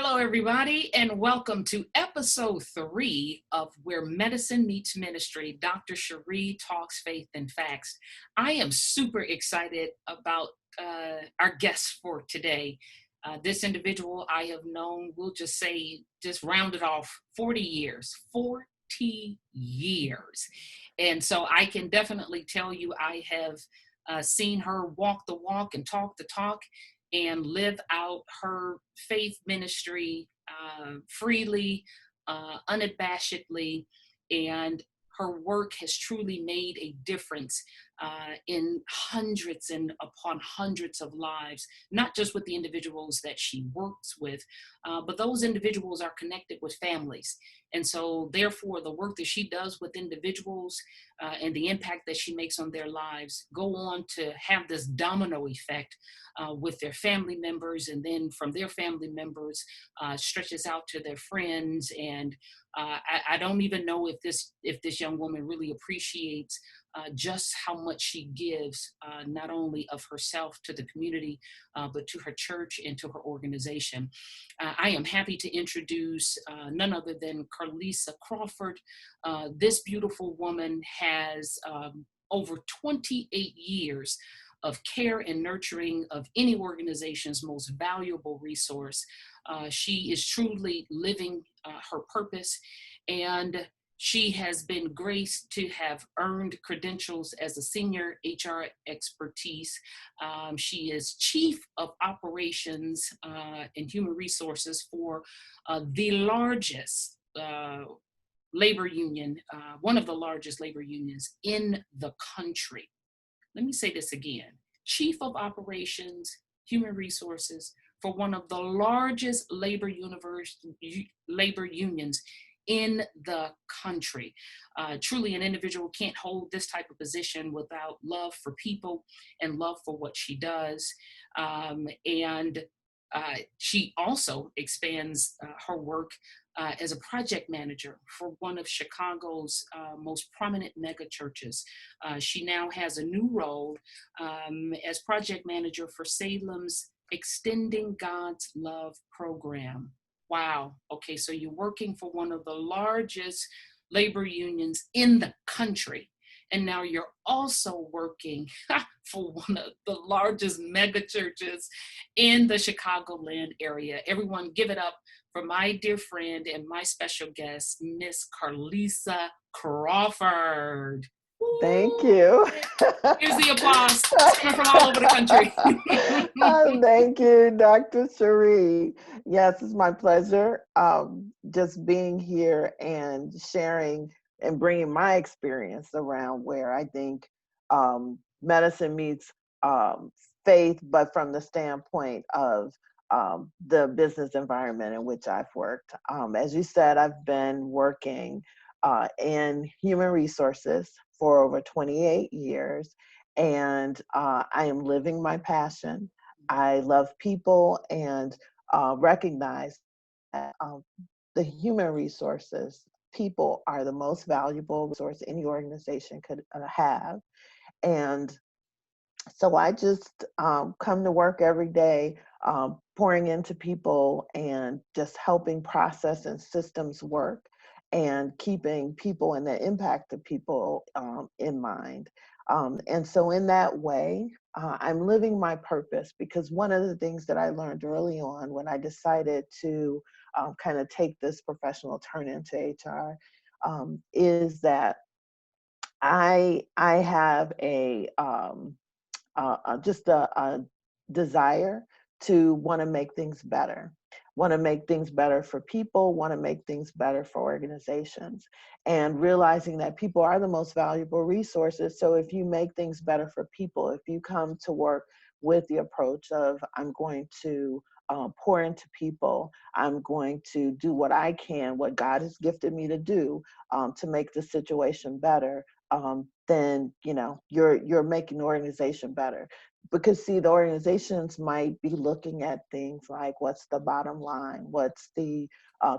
Hello, everybody, and welcome to episode 3 of Where Medicine Meets Ministry. Dr. Cherie talks faith and facts. I am super excited about our guest for today. This individual I have known, we'll just say, just rounded off 40 years. 40 years. And so I can definitely tell you I have seen her walk the walk and talk the talk and live out her faith ministry freely, unabashedly, and her work has truly made a difference in hundreds and upon hundreds of lives, not just with the individuals that she works with, but those individuals are connected with families. And so, therefore, the work that she does with individuals and the impact that she makes on their lives go on to have this domino effect with their family members, and then from their family members stretches out to their friends. And I don't even know if this young woman really appreciates just how much she gives, not only of herself to the community, but to her church and to her organization. I am happy to introduce none other than Carlissa Crawford. This beautiful woman has over 28 years of care and nurturing of any organization's most valuable resource. She is truly living her purpose, and she has been graced to have earned credentials as a senior HR expertise. She is chief of operations and human resources for the largest labor union, one of the largest labor unions in the country. Let me say this again. Chief of Operations, Human Resources for one of the largest labor unions in the country. Truly, an individual can't hold this type of position without love for people and love for what she does. And she also expands her work as a project manager for one of Chicago's most prominent mega churches. She now has a new role as project manager for Salem's Extending God's Love program. Wow. Okay, so you're working for one of the largest labor unions in the country. And now you're also working for one of the largest mega churches in the Chicagoland area. Everyone give it up for my dear friend and my special guest, Miss Carlissa Crawford. Thank you. Here's the applause. It's coming from all over the country. Thank you, Dr. Cherie. Yes, it's my pleasure just being here and sharing and bringing my experience around where I think medicine meets faith, but from the standpoint of the business environment in which I've worked. As you said, I've been working in human resources for over 28 years, and I am living my passion. I love people and recognize that the human resources, people are the most valuable resource any organization could have. And so I just come to work every day, pouring into people and just helping process and systems work and keeping people and the impact of people in mind. And so in that way, I'm living my purpose, because one of the things that I learned early on when I decided to kind of take this professional turn into HR is that I have just a desire to want to make things better, want to make things better for people, want to make things better for organizations, and realizing that people are the most valuable resources. So if you make things better for people, if you come to work with the approach of I'm going to pour into people, I'm going to do what I can, what God has gifted me to do to make the situation better, then you're making the organization better. Because see, the organizations might be looking at things like what's the bottom line, what's the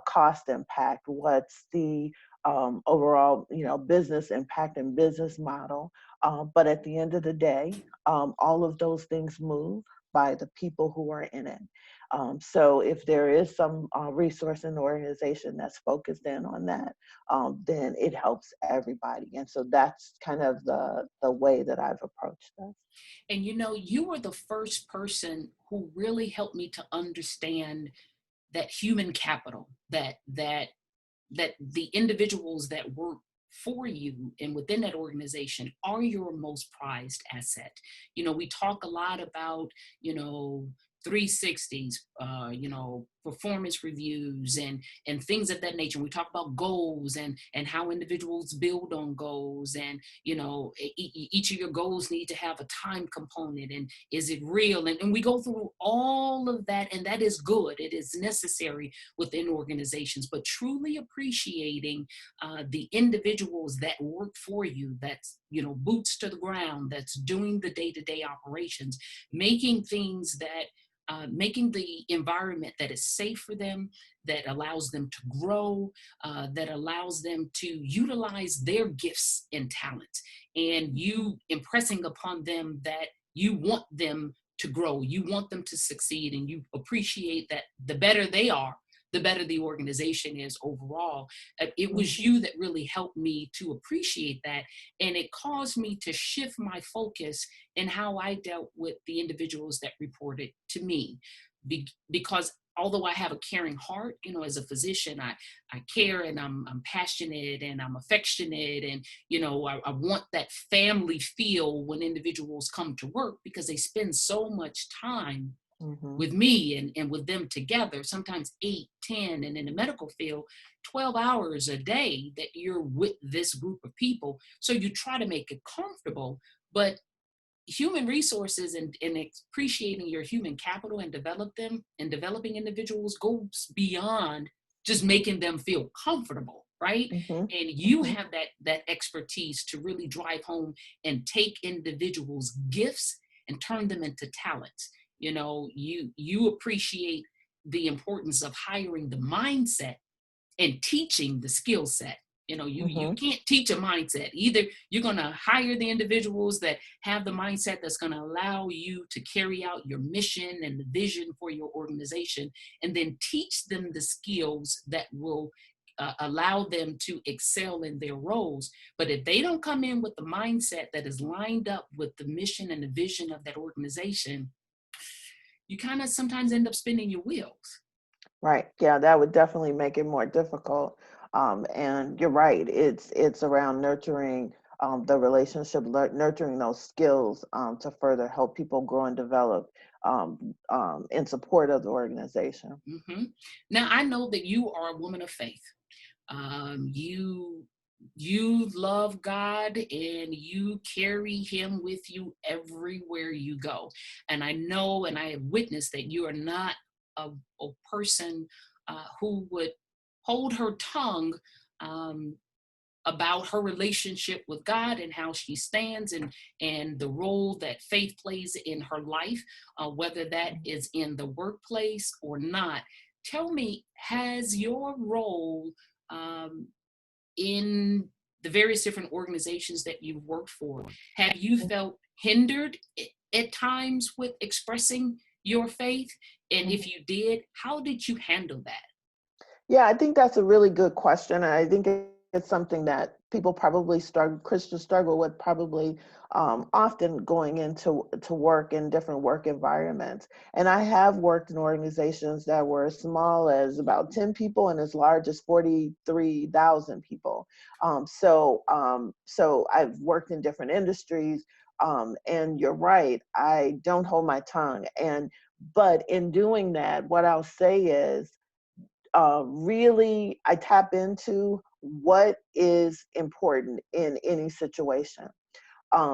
cost impact, what's the overall business impact and business model. But at the end of the day, all of those things move. by the people who are in it. So if there is some resource in the organization that's focused in on that, then it helps everybody. And so that's kind of the way that I've approached this. And you were the first person who really helped me to understand that human capital, that the individuals that work for you and within that organization are your most prized asset. We talk a lot about, 360s, performance reviews and things of that nature. We talk about goals and how individuals build on goals, and each of your goals need to have a time component, and is it real, and we go through all of that, and that is good. It is necessary within organizations, but truly appreciating the individuals that work for you, that's boots to the ground, that's doing the day-to-day operations, making things that making the environment that is safe for them, that allows them to grow, that allows them to utilize their gifts and talents, and you impressing upon them that you want them to grow, you want them to succeed, and you appreciate that the better they are, the better the organization is overall. It was Mhm. you that really helped me to appreciate that. And it caused me to shift my focus in how I dealt with the individuals that reported to me. Because although I have a caring heart, as a physician, I care, and I'm passionate, and I'm affectionate, and I want that family feel when individuals come to work, because they spend so much time Mhm. with me and with them together, sometimes 8, 10, and in the medical field, 12 hours a day that you're with this group of people. So you try to make it comfortable, but human resources and appreciating your human capital and developing individuals goes beyond just making them feel comfortable, right? Mhm. And you Mhm. have that expertise to really drive home and take individuals gifts and turn them into talents. You appreciate the importance of hiring the mindset and teaching the skill set. You Mhm. can't teach a mindset. Either you're going to hire the individuals that have the mindset that's going to allow you to carry out your mission and the vision for your organization, and then teach them the skills that will allow them to excel in their roles. But if they don't come in with the mindset that is lined up with the mission and the vision of that organization, you kind of sometimes end up spinning your wheels. Right. Yeah, that would definitely make it more difficult. And you're right. It's around nurturing the relationship, nurturing those skills to further help people grow and develop in support of the organization. Hmm. Now, I know that you are a woman of faith. You love God, and you carry him with you everywhere you go. And I know, and I have witnessed that you are not a person who would hold her tongue um, about her relationship with God and how she stands, and the role that faith plays in her life, whether that is in the workplace or not. Tell me, has your role um, in the various different organizations that you've worked for, have you felt hindered at times with expressing your faith? And if you did, how did you handle that? Yeah, I think that's a really good question. And I think it's something that people probably struggle, Christians struggle with probably often going into work in different work environments. And I have worked in organizations that were as small as about 10 people and as large as 43,000 people. So I've worked in different industries. And you're right, I don't hold my tongue. But in doing that, what I'll say is, really I tap into what is important in any situation.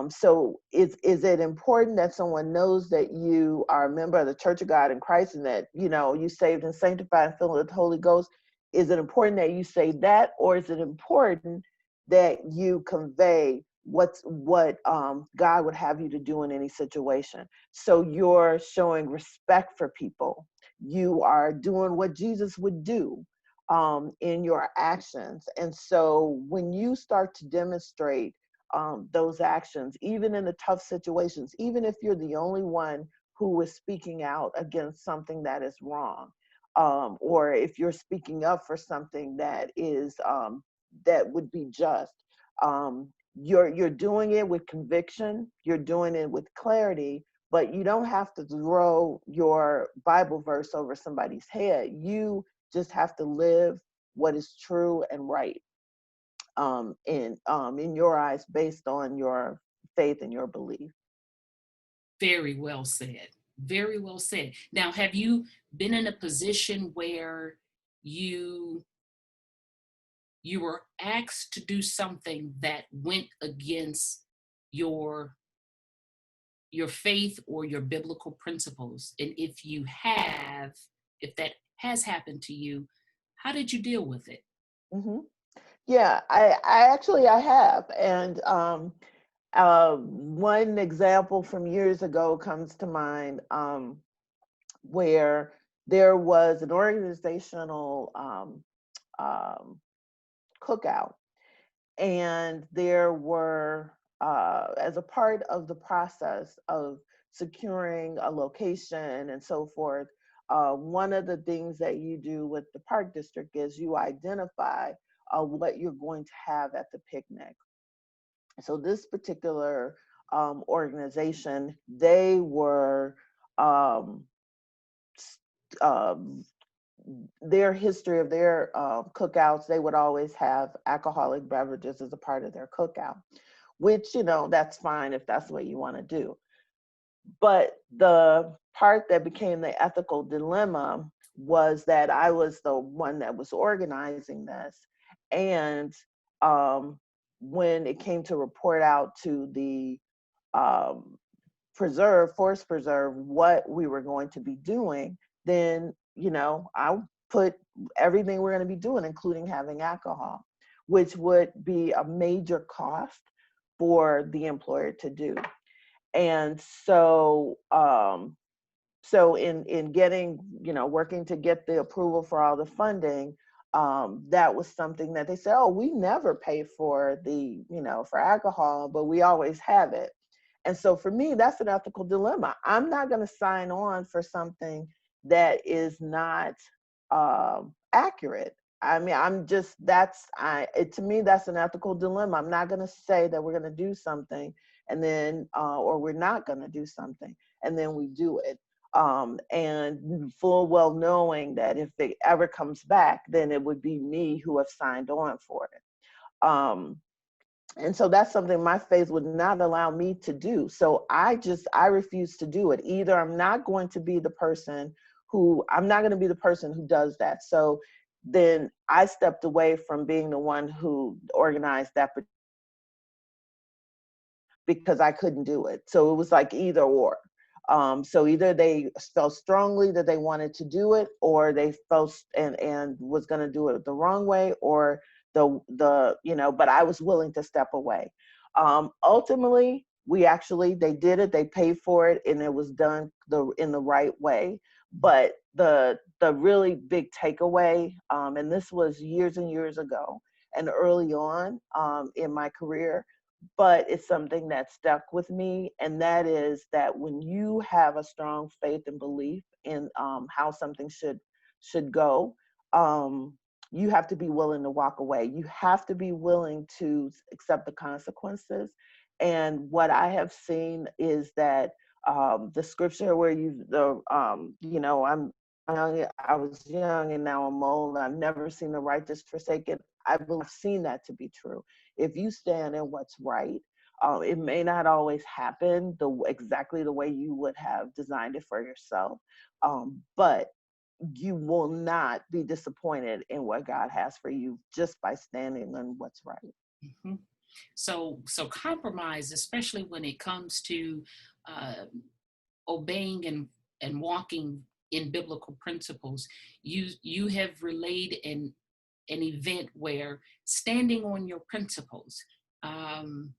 So is it important that someone knows that you are a member of the Church of God in Christ, and that you saved and sanctified and filled with the Holy Ghost? Is it important that you say that, or is it important that you convey what God would have you to do in any situation? So you're showing respect for people. You are doing what Jesus would do in your actions. And so when you start to demonstrate those actions, even in the tough situations, even if you're the only one who is speaking out against something that is wrong, or if you're speaking up for something that is that would be just. You're doing it with conviction. You're doing it with clarity, but you don't have to throw your Bible verse over somebody's head. You just have to live what is true and right, in your eyes, based on your faith and your belief. Very well said. Very well said. Now, have you been in a position where you you were asked to do something that went against your your faith or your biblical principles? And if you have, if that has happened to you, how did you deal with it? Hmm. Yeah, I have, and one example from years ago comes to mind, where there was an organizational um, cookout, and there were, as a part of the process of securing a location and so forth, one of the things that you do with the park district is you identify what you're going to have at the picnic. So this particular organization, they were, um, um, their history of their cookouts, they would always have alcoholic beverages as a part of their cookout, which, that's fine if that's what you want to do. But the part that became the ethical dilemma was that I was the one that was organizing this. And um, when it came to report out to the um, forest preserve, what we were going to be doing, then, I put everything we're going to be doing, including having alcohol, which would be a major cost for the employer to do. And so in getting, working to get the approval for all the funding, that was something that they said, oh, we never pay for for alcohol, but we always have it. And so for me, that's an ethical dilemma. I'm not going to sign on for something that is not accurate. I mean, to me, that's an ethical dilemma. I'm not going to say that we're going to do something and then, or we're not going to do something and then we do it. And full well knowing that if it ever comes back, then it would be me who have signed on for it. And so that's something my faith would not allow me to do. So I refuse to do it. Either I'm not going to be the person who does that. So then I stepped away from being the one who organized that, because I couldn't do it. So it was like either or. So either they felt strongly that they wanted to do it, or they felt and was going to do it the wrong way, or but I was willing to step away. Ultimately, they did it. They paid for it, and it was done in the right way. But the really big takeaway, and this was years and years ago, and early on in my career, but it's something that stuck with me. And that is that when you have a strong faith and belief in how something should go, um, you have to be willing to walk away. You have to be willing to accept the consequences. And what I have seen is that the scripture where I was young and now I'm old. I've never seen the righteous forsaken. I've seen that to be true. If you stand in what's right, it may not always happen exactly the way you would have designed it for yourself, but you will not be disappointed in what God has for you just by standing on what's right. Mhm. So compromise, especially when it comes to uh, obeying and walking in biblical principles. You have relayed an event where standing on your principles, um,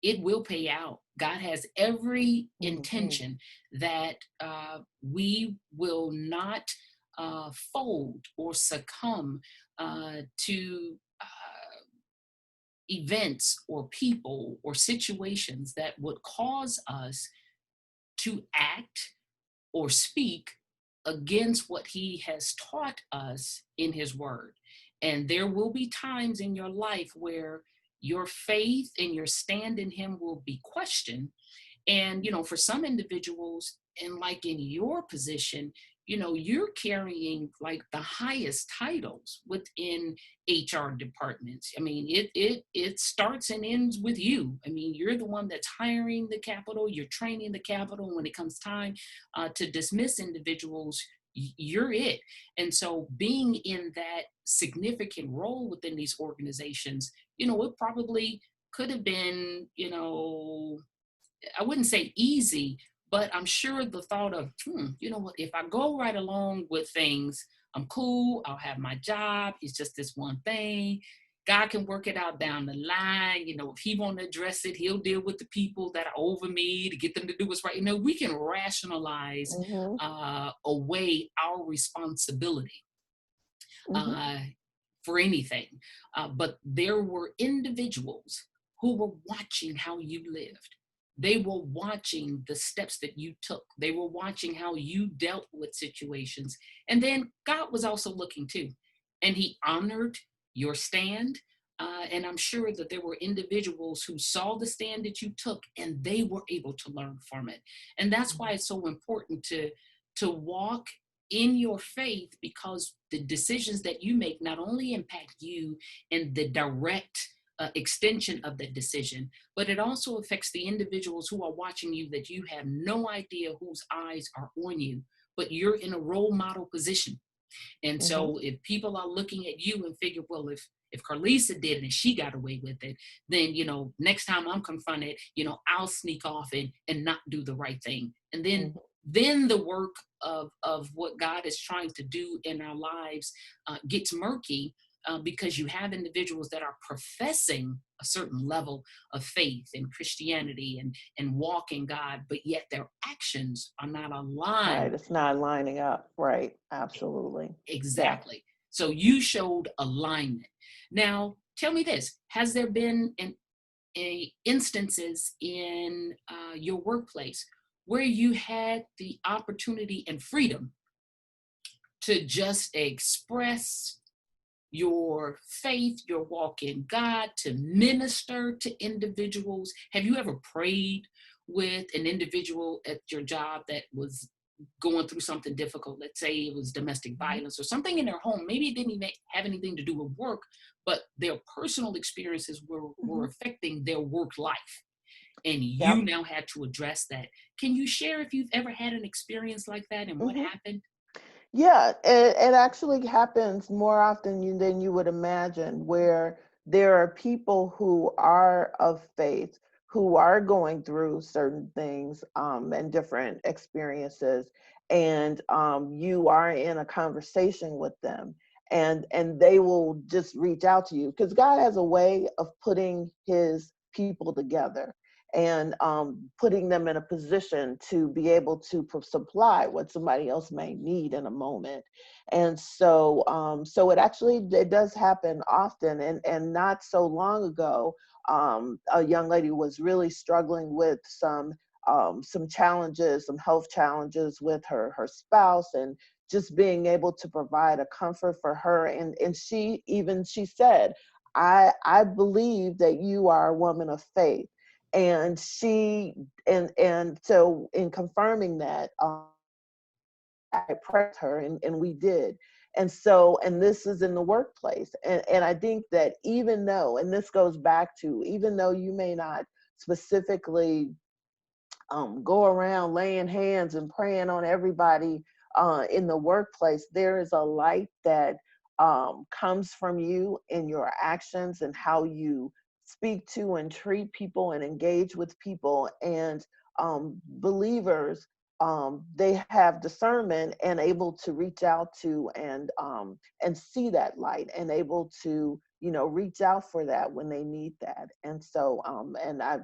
it will pay out. God has every Hmm. intention that we will not fold or succumb to events or people or situations that would cause us to act or speak against what he has taught us in his word. And there will be times in your life where your faith and your stand in him will be questioned. And, for some individuals, and like in your position, you're carrying like the highest titles within HR departments. I mean, it starts and ends with you. I mean, you're the one that's hiring the capital, you're training the capital. When it comes time to dismiss individuals, you're it. And so being in that significant role within these organizations, it probably could have been, I wouldn't say easy, but I'm sure the thought of, you know what, if I go right along with things, I'm cool, I'll have my job, it's just this one thing. God can work it out down the line. If he won't address it, he'll deal with the people that are over me to get them to do what's right. We can rationalize Mm-hmm. away our responsibility Mm-hmm. uh, for anything. But there were individuals who were watching how you lived. They were watching the steps that you took. They were watching how you dealt with situations. And then God was also looking too. And he honored your stand. And I'm sure that there were individuals who saw the stand that you took and they were able to learn from it. And that's why it's so important to walk in your faith, because the decisions that you make not only impact you in the direct extension of the decision, but it also affects the individuals who are watching you that you have no idea whose eyes are on you, but you're in a role model position. And Mm-hmm. so if people are looking at you and figure, well, if Carlissa did it and she got away with it, then next time I'm confronted, I'll sneak off and not do the right thing. And Mm-hmm. then the work of what God is trying to do in our lives gets murky, because you have individuals that are professing a certain level of faith in Christianity and walk in God, but yet their actions are not aligned. Right. It's not lining up. Right. Absolutely. Yes. Exactly. So you showed alignment. Now, tell me this: has there been a instances in your workplace where you had the opportunity and freedom to just express your faith, your walk in God, to minister to individuals? Have you ever prayed with an individual at your job that was going through something difficult? Let's say it was domestic Mm-hmm. violence or something in their home. Maybe it didn't even have anything to do with work, but their personal experiences were Mm-hmm. affecting their work life. And you Yep. now had to address that. Can you share if you've ever had an experience like that and what Mm-hmm. happened? Yeah, it actually happens more often than you would imagine, where there are people who are of faith, who are going through certain things and different experiences, and you are in a conversation with them, and they will just reach out to you because God has a way of putting His people together and putting them in a position to be able to supply what somebody else may need in a moment. And so it does happen often. And not so long ago, a young lady was really struggling with some challenges, some health challenges with her spouse, and just being able to provide a comfort for her. And she said, I believe that you are a woman of faith. And so in confirming that, I pressed her, and we did. And this is in the workplace. And I think that even though, and this goes back to, even though you may not specifically go around laying hands and praying on everybody in the workplace, there is a light that comes from you in your actions and how you speak to and treat people and engage with people. And believers, they have discernment and able to reach out to and see that light and able to reach out for that when they need that. And so and I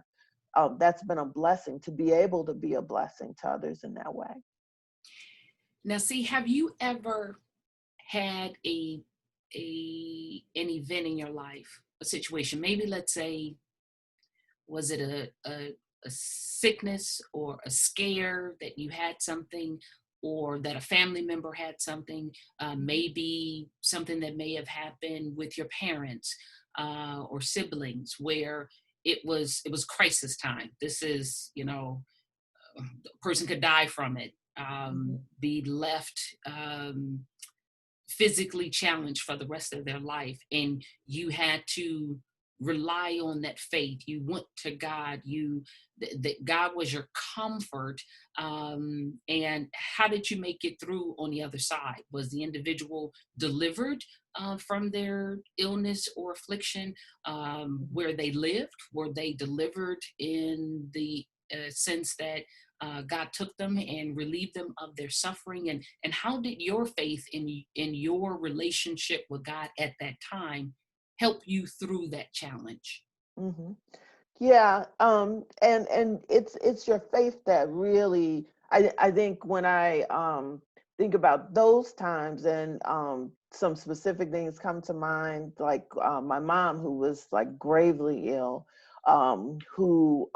that's been a blessing to be able to be a blessing to others in that way. Now, see, have you ever had an event in your life, a situation? Maybe let's say, was it a sickness or a scare that you had something or that a family member had something, maybe something that may have happened with your parents or siblings, where it was crisis time. This is, a person could die from it, Mhm. be left physically challenged for the rest of their life, and you had to rely on that faith. You went to God. That God was your comfort. And how did you make it through on the other side? Was the individual delivered from their illness or affliction where they lived? Were they delivered in the sense that God took them and relieved them of their suffering? And how did your faith in your relationship with God at that time help you through that challenge? Mhm. Yeah, and it's your faith that really, I think when I think about those times, and some specific things come to mind, like my mom, who was like gravely ill, who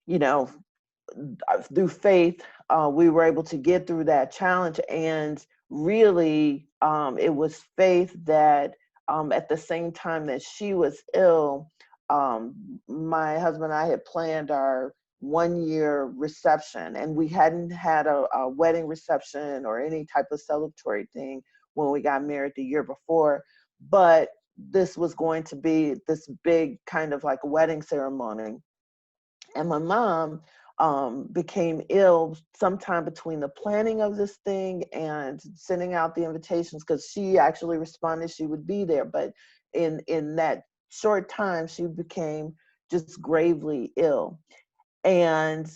you know through faith, we were able to get through that challenge. And really, it was faith that, at the same time that she was ill, my husband and I had planned our 1 year reception, and we hadn't had a wedding reception or any type of celebratory thing when we got married the year before. But this was going to be this big kind of like wedding ceremony, and my mom became ill sometime between the planning of this thing and sending out the invitations, because she actually responded she would be there, but in that short time she became just gravely ill. And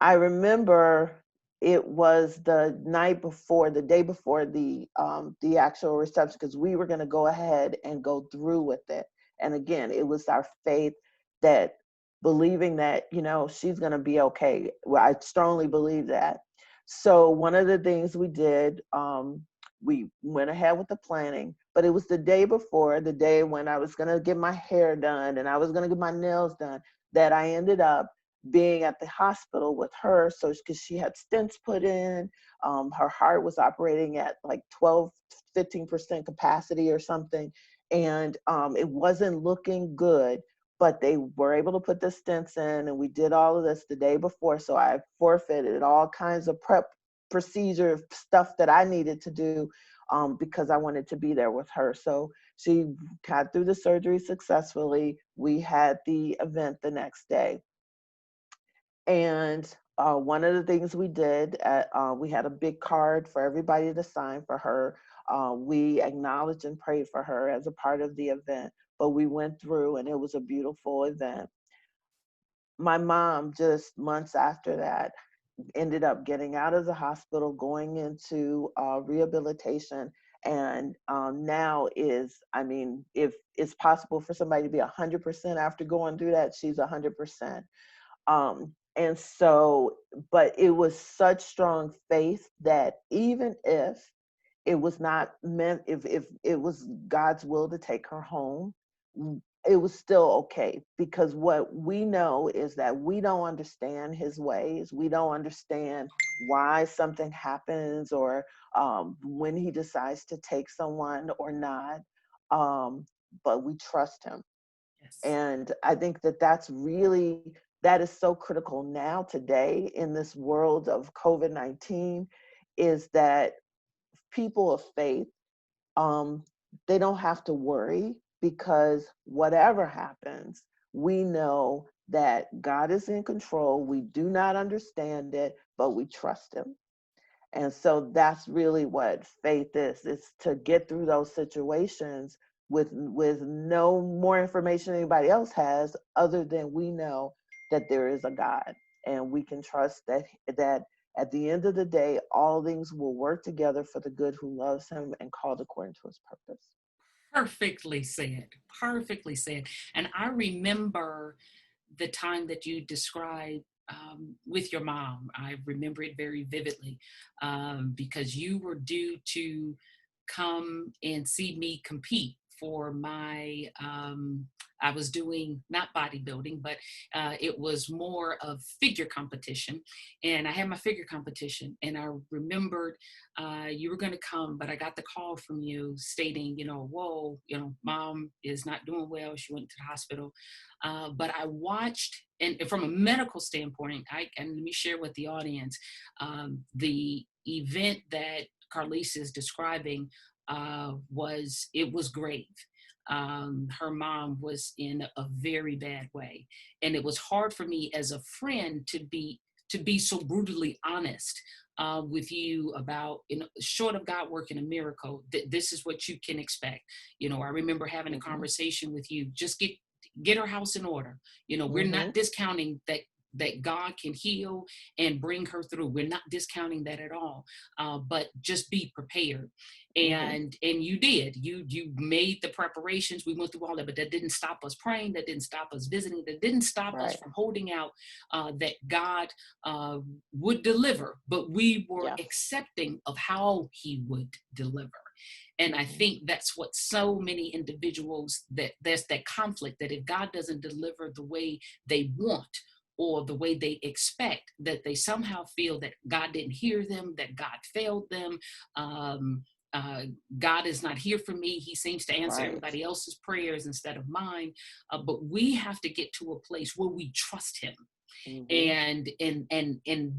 I remember it was the night before, the day before the actual reception, because we were going to go ahead and go through with it. And again, it was our faith that, believing that, she's going to be okay. Well, I strongly believe that. So one of the things we did, we went ahead with the planning, but it was the day before, the day when I was going to get my hair done and I was going to get my nails done, that I ended up being at the hospital with her. So because she had stents put in, her heart was operating at like 12-15% capacity or something, and it wasn't looking good. But they were able to put the stents in, and we did all of this the day before. So I forfeited all kinds of prep procedure stuff that I needed to do, because I wanted to be there with her. So she got through the surgery successfully. We had the event the next day. And one of the things we did, we had a big card for everybody to sign for her. We acknowledged and prayed for her as a part of the event, but we went through and it was a beautiful event. My mom, just months after that, ended up getting out of the hospital, going into rehabilitation, and now is, I mean, if it's possible for somebody to be 100% after going through that, she's 100%. And so, but it was such strong faith that even if it was not meant, if it was God's will to take her home, it was still okay, because what we know is that we don't understand his ways. We don't understand why something happens, or when he decides to take someone or not. Um, but we trust him. Yes. And I think that that is so critical now today in this world of COVID-19, is that people of faith, um, they don't have to worry, because whatever happens, we know that God is in control. We do not understand it, but we trust him. And so that's really what faith is. It's to get through those situations with no more information anybody else has, other than we know that there is a God, and we can trust that at the end of the day, all things will work together for the good who loves him and called according to his purpose. Perfectly said. Perfectly said. And I remember the time that you described with your mom. I remember it very vividly because you were due to come and see me compete for my, I was doing not bodybuilding, but it was more of figure competition. And I had my figure competition. And I remembered you were going to come, but I got the call from you stating, whoa, mom is not doing well. She went to the hospital. But I watched, and from a medical standpoint, and let me share with the audience, the event that Carlissa is describing was grave. Her mom was in a very bad way, and it was hard for me as a friend to be so brutally honest with you about, short of God working a miracle, this is what you can expect. I remember having a conversation with you. Just get her house in order. We're not discounting that God can heal and bring her through. We're not discounting that at all. But just be prepared. And you did. You made the preparations. We went through all that, but that didn't stop us praying. That didn't stop us visiting. That didn't stop us from holding out that God would deliver. But we were accepting of how He would deliver. And I think that's what so many individuals, that there's that conflict, that if God doesn't deliver the way they want or the way they expect, that they somehow feel that God didn't hear them, that God failed them. God is not here for me. He seems to answer everybody else's prayers instead of mine. But we have to get to a place where we trust Him. And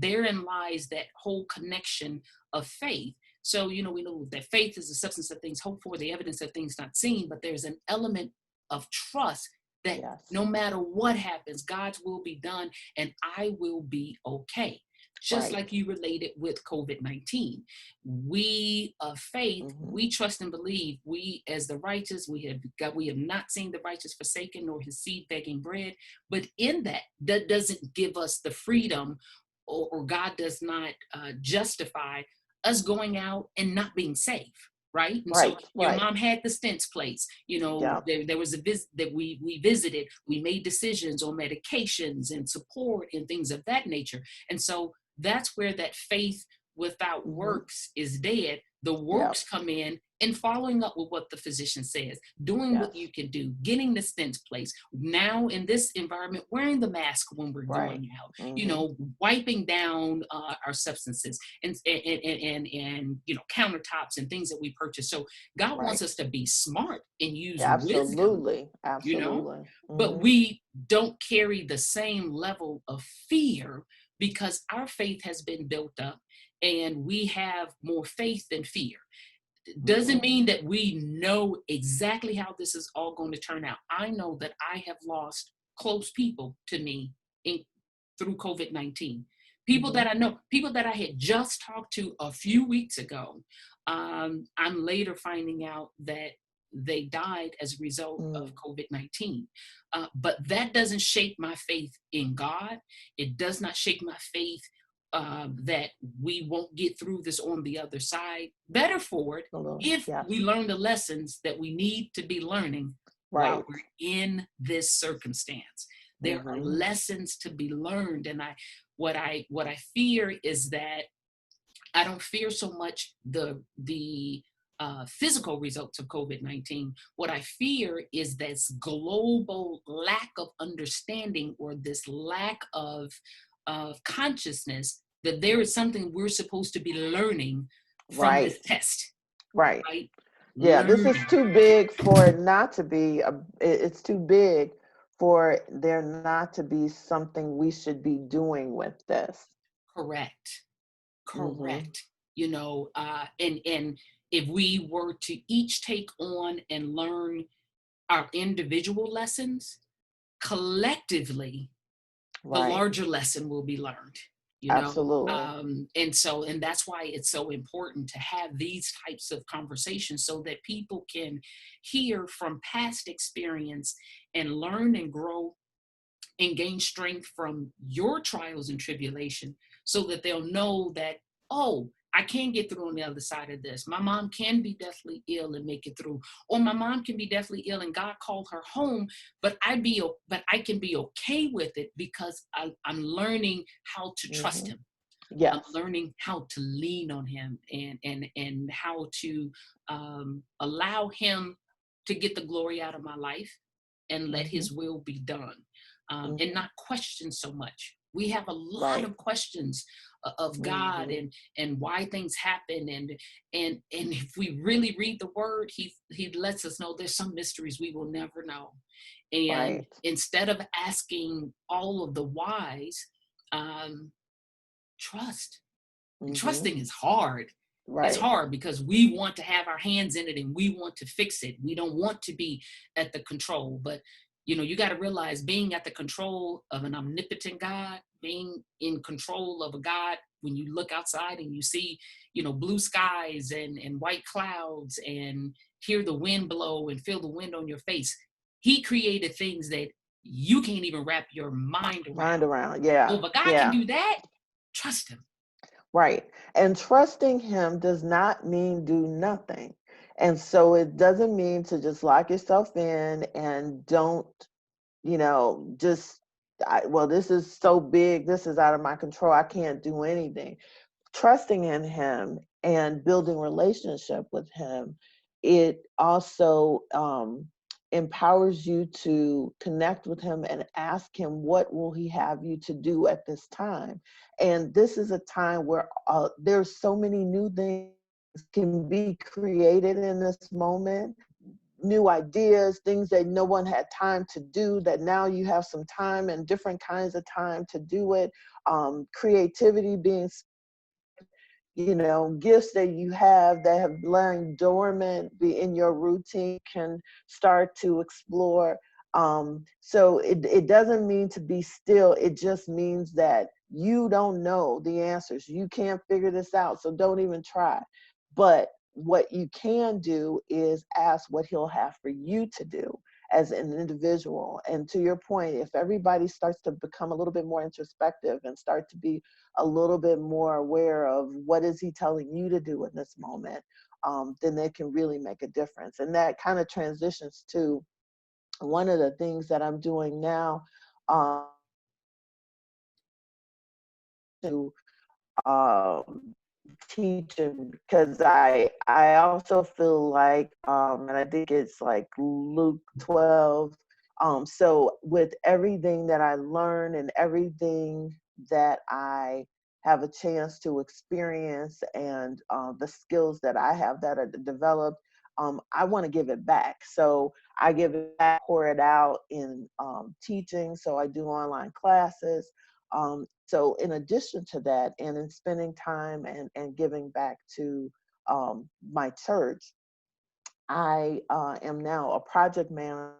therein lies that whole connection of faith. So, we know that faith is the substance of things hoped for, the evidence of things not seen, but there's an element of trust that no matter what happens, God's will be done and I will be okay. Just like you related with COVID-19. We of faith, we trust and believe. We as the righteous, we have not seen the righteous forsaken nor his seed begging bread. But in that doesn't give us the freedom, or God does not justify us going out and not being safe. Right. And so your mom had the stents placed, there was a visit that we visited, we made decisions on medications and support and things of that nature. And so that's where that faith without works is dead. The works come in and following up with what the physician says, doing what you can do, getting the stents placed. Now in this environment, wearing the mask when we're going out, wiping down our substances and countertops and things that we purchase. So God wants us to be smart and use wisdom, but we don't carry the same level of fear because our faith has been built up and we have more faith than fear. Doesn't mean that we know exactly how this is all going to turn out. I know that I have lost close people to me through COVID-19. People that I know, people that I had just talked to a few weeks ago. I'm later finding out that they died as a result of COVID-19. But that doesn't shake my faith in God. It does not shake my faith that we won't get through this on the other side better for it if we learn the lessons that we need to be learning while we're in this circumstance. There are lessons to be learned. And what I fear is that I don't fear so much the physical results of COVID-19. What I fear is this global lack of understanding, or this lack of consciousness that there is something we're supposed to be learning from this test. Right. Yeah, this is too big for it not to be. It's too big for there not to be something we should be doing with this. Correct. And if we were to each take on and learn our individual lessons, collectively, the larger lesson will be learned. Absolutely. And that's why it's so important to have these types of conversations so that people can hear from past experience and learn and grow and gain strength from your trials and tribulation, so that they'll know that, oh, I can get through on the other side of this. My mom can be deathly ill and make it through, or my mom can be deathly ill and God called her home, but I can be okay with it because I'm learning how to trust Him. I'm learning how to lean on Him and how to allow Him to get the glory out of my life and let Mm-hmm. his will be done, and Mm-hmm. not question so much. We have a lot Right. of questions of God Mm-hmm. and why things happen, and if we really read the word, he lets us know there's some mysteries we will never know. And Right. instead of asking all of the whys, um, trust. And Mm-hmm. trusting is hard. It's Right. hard because we want to have our hands in it and we want to fix it. We don't want to be at the control. But you got to realize being at the control of an omnipotent God, being in control of a God, when you look outside and you see, blue skies and white clouds and hear the wind blow and feel the wind on your face, he created things that you can't even wrap your mind Mind around. around. So Yeah. if a God can Yeah. do that, trust him. Right. And trusting him does not mean do nothing. And so it doesn't mean to just lock yourself in and don't, just, well, this is so big. This is out of my control. I can't do anything. Trusting in him and building relationship with him, it also empowers you to connect with him and ask him what will he have you to do at this time. And this is a time where there's so many new things can be created in this moment, new ideas, things that no one had time to do, that now you have some time and different kinds of time to do it. Creativity being, gifts that you have that have lain dormant be in your routine can start to explore. So it doesn't mean to be still. It just means that you don't know the answers. You can't figure this out. So don't even try. But what you can do is ask what he'll have for you to do as an individual. And to your point, if everybody starts to become a little bit more introspective and start to be a little bit more aware of what is he telling you to do in this moment, then they can really make a difference. And that kind of transitions to one of the things that I'm doing now, to teaching, because I also feel like, and I think it's like Luke 12. So with everything that I learn and everything that I have a chance to experience, and the skills that I have that are developed, I want to give it back. So I give it back, pour it out in teaching. So I do online classes. So in addition to that, and in spending time and giving back to my church, I am now a project manager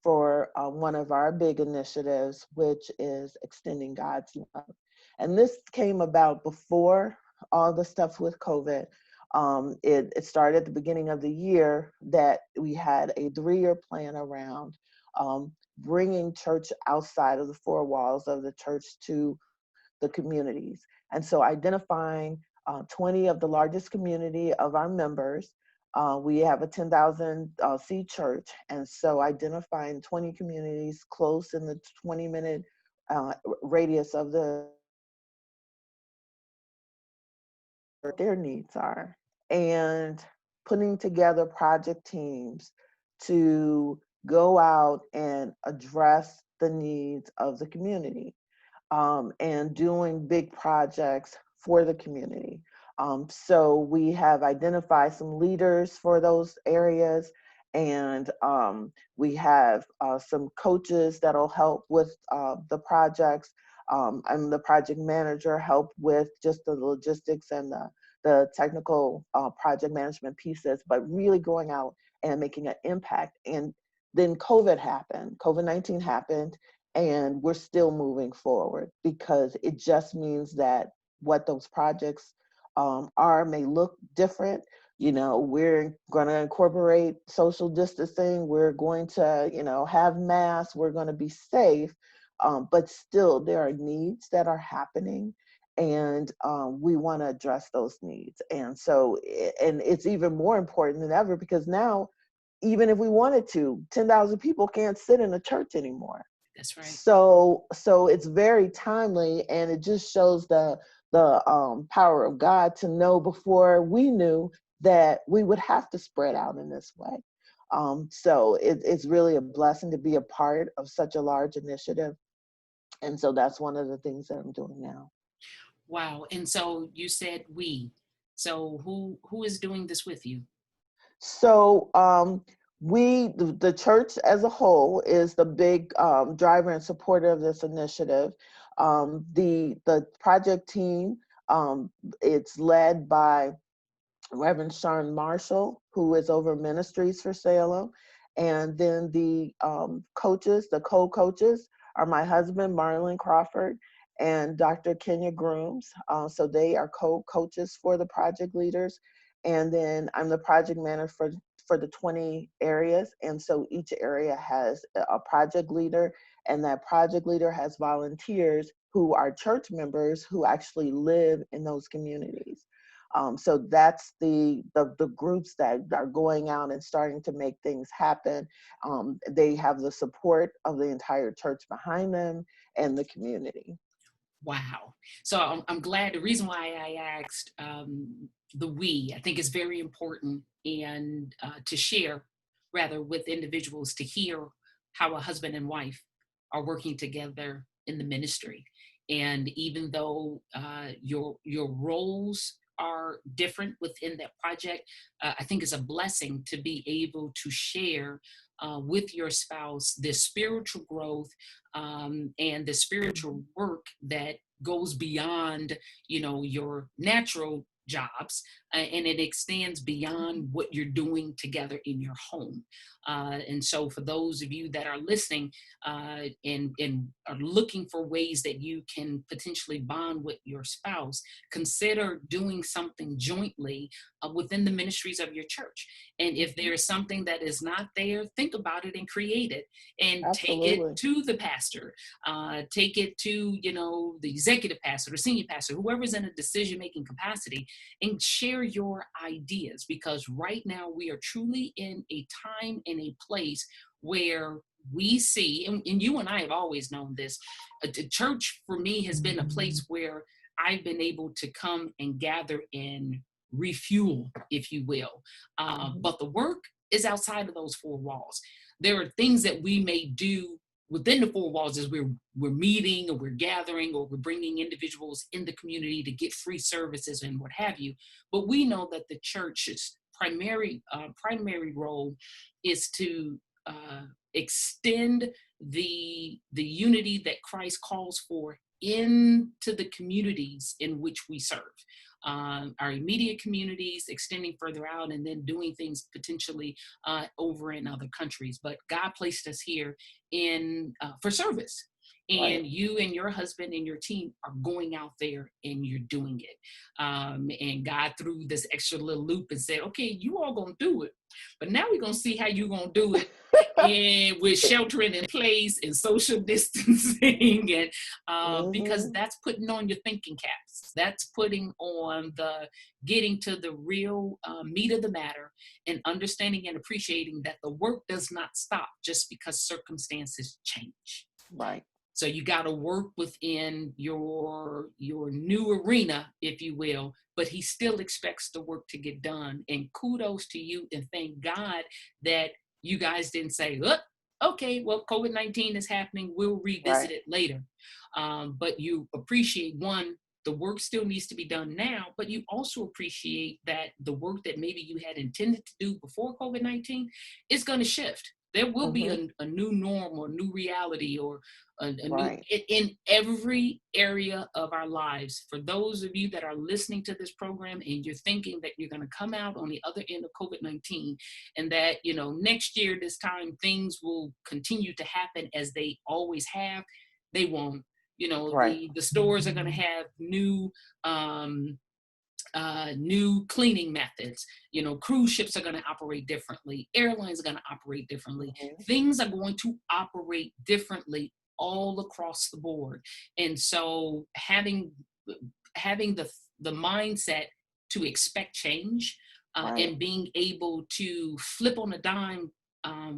for one of our big initiatives, which is extending God's love. And this came about before all the stuff with COVID. It started at the beginning of the year that we had a 3-year plan around bringing church outside of the 4 walls of the church to the communities. And so identifying 20 of the largest community of our members. We have a 10,000 seat church. And so identifying 20 communities close in the 20-minute radius of their needs are, and putting together project teams to go out and address the needs of the community, and doing big projects for the community. So we have identified some leaders for those areas, and we have some coaches that'll help with the projects. I'm the project manager, help with just the logistics and the technical project management pieces, but really going out and making an impact. And then COVID-19 happened, and we're still moving forward, because it just means that what those projects are may look different. We're going to incorporate social distancing, we're going to have masks, we're going to be safe, but still there are needs that are happening, and we want to address those needs. And so and it's even more important than ever, because now, even if we wanted to, 10,000 people can't sit in a church anymore. That's right. So it's very timely, and it just shows the power of God to know before we knew that we would have to spread out in this way. So it's really a blessing to be a part of such a large initiative. And so that's one of the things that I'm doing now. Wow. And so you said we. So who is doing this with you? So the church as a whole is the big driver and supporter of this initiative. The project team, it's led by Reverend Sean Marshall, who is over ministries for Salem. And then the coaches, the co-coaches, are my husband, Marlon Crawford, and Dr. Kenya Grooms. So they are co-coaches for the project leaders. And then I'm the project manager for the 20 areas. And so each area has a project leader, and that project leader has volunteers who are church members who actually live in those communities. So that's the groups that are going out and starting to make things happen. They have the support of the entire church behind them and the community. Wow. So I'm glad. The reason why I asked the we, I think is very important, and to share rather with individuals to hear how a husband and wife are working together in the ministry. And even though your roles are different within that project, I think it's a blessing to be able to share with your spouse this spiritual growth, and the spiritual work that goes beyond, your natural jobs, and it extends beyond what you're doing together in your home. And so for those of you that are listening, and are looking for ways that you can potentially bond with your spouse, consider doing something jointly within the ministries of your church. And if there is something that is not there, think about it and create it, and take it Absolutely. to the pastor, take it to, the executive pastor, the senior pastor, whoever's in a decision-making capacity, and share your ideas. Because right now we are truly in a time and a place where we see, and you and I have always known this, the church for me has been a place where I've been able to come and gather and refuel, if you will. But the work is outside of those four walls. There are things that we may do within the four walls as we're meeting, or we're gathering, or we're bringing individuals in the community to get free services and what have you. But we know that the church's primary role is to extend the unity that Christ calls for into the communities in which we serve. Our immediate communities, extending further out, and then doing things potentially over in other countries. But God placed us here in for service. Right. And you and your husband and your team are going out there and you're doing it. And God threw this extra little loop and said, okay, you all gonna do it. But now we're gonna see how you're gonna do it, and with sheltering in place and social distancing, and because that's putting on your thinking caps. That's putting on the getting to the real meat of the matter, and understanding and appreciating that the work does not stop just because circumstances change. Right. So you got to work within your new arena, if you will, but he still expects the work to get done. And kudos to you, and thank God that you guys didn't say, oh, okay, well, COVID-19 is happening, we'll revisit Right. it later. But you appreciate, one, the work still needs to be done now, but you also appreciate that the work that maybe you had intended to do before COVID-19 is going to shift. There will be a new norm or new reality, or a new Right. in every area of our lives. For those of you that are listening to this program and you're thinking that you're going to come out on the other end of COVID-19, and that, next year this time things will continue to happen as they always have, they won't. Right. The stores are going to have new cleaning methods. Cruise ships are going to operate differently. Airlines are going to operate differently. Things are going to operate differently all across the board. And so having the mindset to expect change, Right. and being able to flip on a dime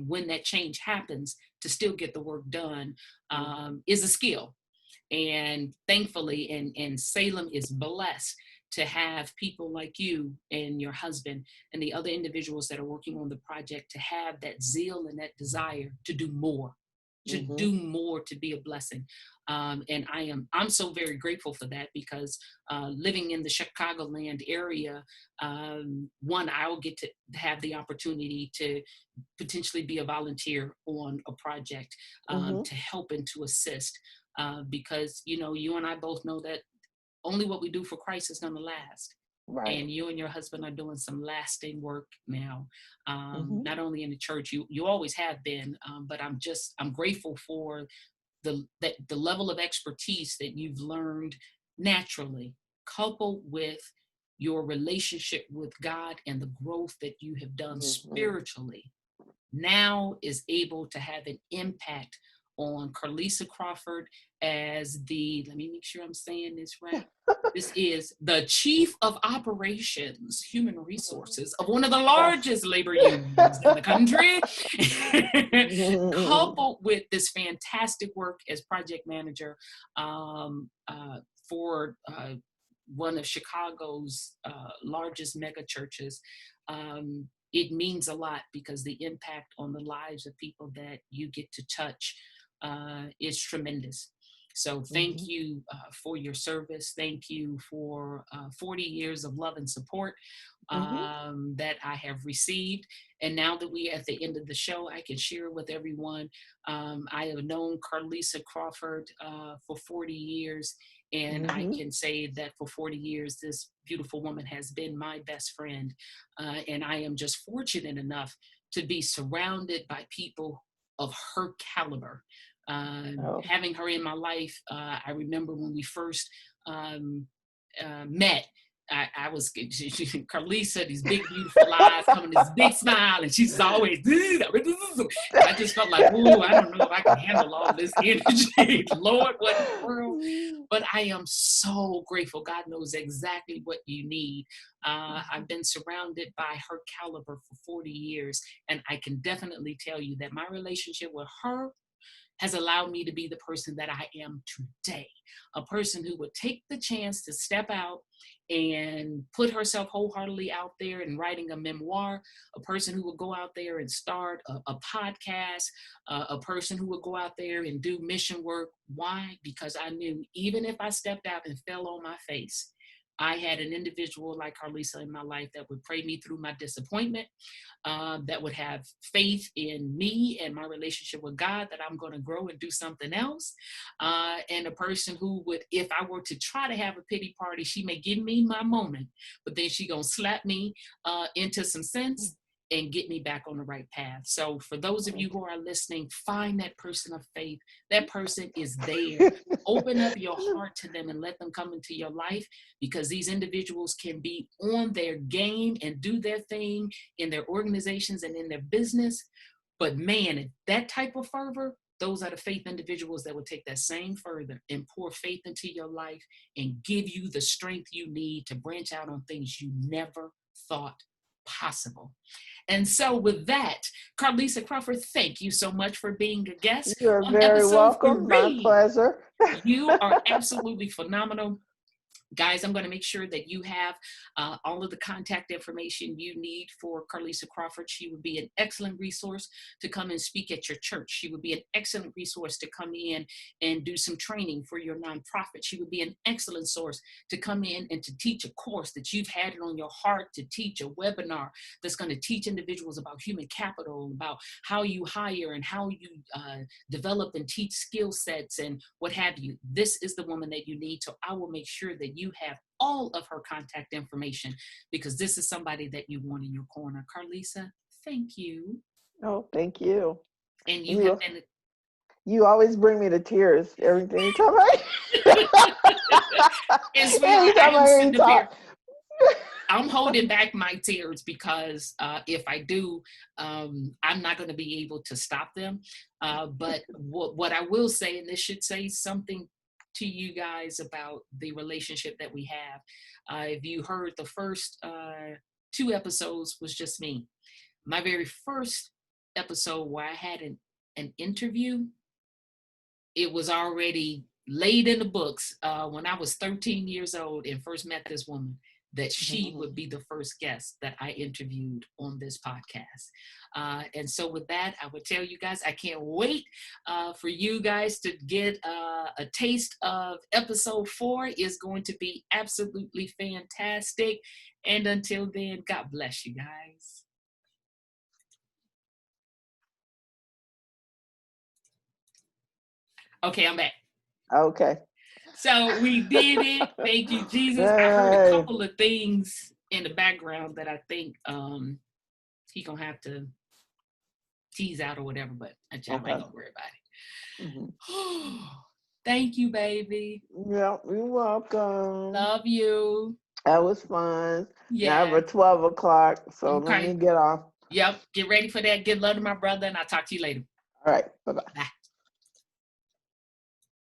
when that change happens to still get the work done, is a skill. And thankfully, and Salem is blessed to have people like you and your husband and the other individuals that are working on the project to have that zeal and that desire to do more, Mm-hmm. to be a blessing. And I'm so very grateful for that, because living in the Chicagoland area, one, I'll get to have the opportunity to potentially be a volunteer on a project, Mm-hmm. to help and to assist, because you and I both know that only what we do for Christ is going to last. Right. And you and your husband are doing some lasting work now, Mm-hmm. not only in the church. You always have been, but I'm grateful for the level of expertise that you've learned naturally, coupled with your relationship with God and the growth that you have done Mm-hmm. spiritually, now is able to have an impact on Carlissa Crawford as let me make sure I'm saying this right. This is the Chief of Operations, Human Resources of one of the Yes. largest labor unions in the country, Mm-hmm. coupled with this fantastic work as project manager, for one of Chicago's largest mega churches. It means a lot, because the impact on the lives of people that you get to touch is tremendous. So thank you for your service. Thank you for 40 years of love and support Mm-hmm. that I have received. And now that we are at the end of the show, I can share with everyone. I have known Carlissa Crawford for 40 years. And I Mm-hmm. can say that for 40 years, this beautiful woman has been my best friend. And I am just fortunate enough to be surrounded by people of her caliber. Oh. Having her in my life, I remember when we first met. I was Carlissa, these big beautiful eyes, coming this big smile, and she's always. And I just felt like, ooh, I don't know if I can handle all this energy. Lord, what in the world? But I am so grateful. God knows exactly what you need. I've been surrounded by her caliber for 40 years, and I can definitely tell you that my relationship with her has allowed me to be the person that I am today. A person who would take the chance to step out and put herself wholeheartedly out there in writing a memoir, a person who would go out there and start a podcast, a person who would go out there and do mission work. Why? Because I knew even if I stepped out and fell on my face, I had an individual like Carlissa in my life that would pray me through my disappointment, that would have faith in me and my relationship with God, that I'm going to grow and do something else. And a person who would, if I were to try to have a pity party, she may give me my moment, but then she going to slap me into some sense and get me back on the right path. So for those of you who are listening, find that person of faith. That person is there. Open up your heart to them and let them come into your life, because these individuals can be on their game and do their thing in their organizations and in their business. But man, that type of fervor, those are the faith individuals that will take that same further and pour faith into your life and give you the strength you need to branch out on things you never thought possible. And so, with that, Carlissa Crawford, thank you so much for being a guest You're on very episode welcome. My 3. pleasure. You are absolutely phenomenal. Guys, I'm going to make sure that you have all of the contact information you need for Carlissa Crawford. She would be an excellent resource to come and speak at your church. She would be an excellent resource to come in and do some training for your nonprofit. She would be an excellent source to come in and to teach a course that you've had it on your heart to teach, a webinar that's going to teach individuals about human capital, about how you hire and how you develop and teach skill sets and what have you. This is the woman that you need. So I will make sure that you have all of her contact information, because this is somebody that you want in your corner. Carlissa, thank you. Oh, thank you. And you have You been. you always bring me to tears. Anytime I And sweetheart, I anytime am I hear you sitting up here. talk. I'm holding back my tears because if I do, I'm not going to be able to stop them. But what I will say, and this should say something to you guys about the relationship that we have. If you heard the first 2 episodes was just me. My very first episode where I had an interview, it was already laid in the books when I was 13 years old and first met this woman, that she would be the first guest that I interviewed on this podcast. And so with that, I would tell you guys, I can't wait for you guys to get a taste of episode 4. Is going to be absolutely fantastic. And until then, God bless you guys. Okay, I'm back. Okay. So we did it. Thank you, Jesus. I heard a couple of things in the background that I think he gonna have to tease out or whatever, but I ain't gonna worry about it. Thank you, baby. Yeah, you're welcome. Love you. That was fun. Yeah. Now we're 12 o'clock, so let me get off. Yep. Get ready for that. Get love to my brother, and I'll talk to you later. All right. Bye-bye. Bye.